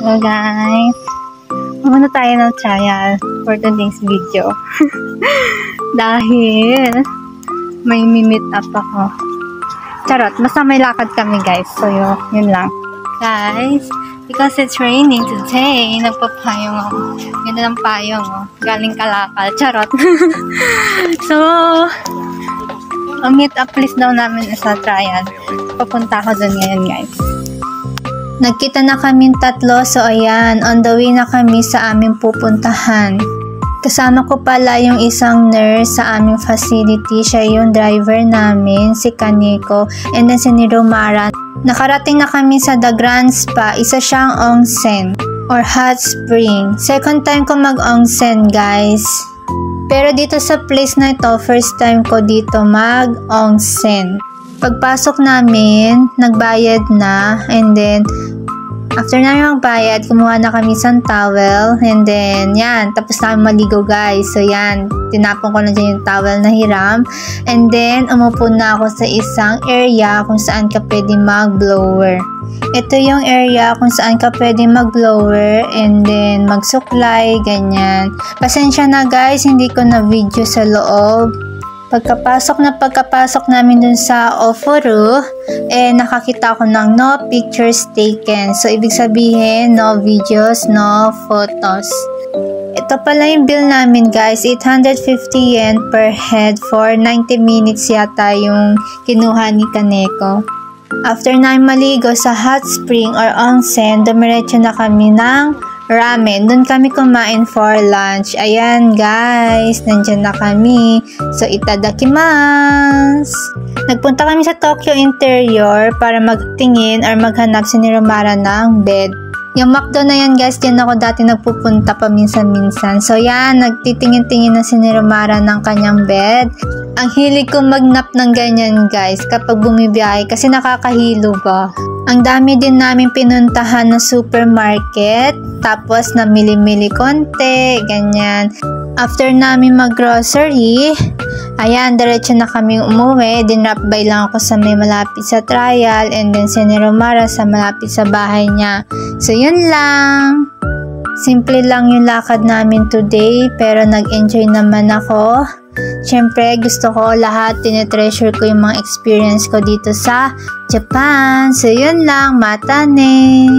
So guys, muna tayo ng trial for today's video. Dahil may meet up ako. Charot, basta may lakad kami guys. So yun lang. Guys, because it's raining today, nagpapayong ako. Ganda ng payong, oh. Galing Kalakal. Charot. So, ang meet up list daw namin sa trial. Papunta ako dun ngayon guys. Nagkita na kaming tatlo, so ayan, on the way na kami sa aming pupuntahan. Kasama ko pala yung isang nurse sa aming facility, siya yung driver namin, si Kaneko, and then si Niromara. Nakarating na kami sa The Grand Spa, isa siyang onsen or hot spring. Second time ko mag-onsen guys. Pero dito sa place na ito, first time ko dito mag-onsen. Pagpasok namin, nagbayad na, and then after namin magbayad, kumuha na kami isang towel, and then yan, tapos namin maligo guys. So yan, tinapon ko na dyan yung towel na hiram, and then umupo na ako sa isang area kung saan ka pwede mag-blower. Ito yung area kung saan ka pwede mag-blower and then magsuklay, ganyan. Pasensya na guys, hindi ko na video sa loob. Pagkapasok namin dun sa Ofuru, nakakita ko ng no pictures taken. So, ibig sabihin, no videos, no photos. Ito pala yung bill namin guys, 850 yen per head for 90 minutes yata yung kinuha ni Kaneko. After na maligo sa hot spring or onsen, dumiretso na kami ng ramen. Doon kami kumain for lunch. Ayan guys, nandyan na kami. So, itadakimasu! Nagpunta kami sa Tokyo Interior para magtingin or maghanap si Niromara ng bed. Yung McDo na yan guys, dyan ako dati nagpupunta paminsan-minsan. So yan, nagtitingin-tingin na si Niromara ng kanyang bed. Ang hilig ko mag-nap ng ganyan guys kapag bumibiyahe kasi nakakahilo ba. Ang dami din namin pinuntahan na supermarket, tapos namili-mili konti, ganyan. After namin mag-grocery, ayan, diretso na kaming umuwi. Dinrap by lang ako sa may malapit sa trial, and then si Niromara sa malapit sa bahay niya. So yun lang. Simple lang yung lakad namin today, pero nag-enjoy naman ako. Siyempre, gusto ko lahat, tinetreasure ko yung mga experience ko dito sa Japan. So, yun lang. Mata ne!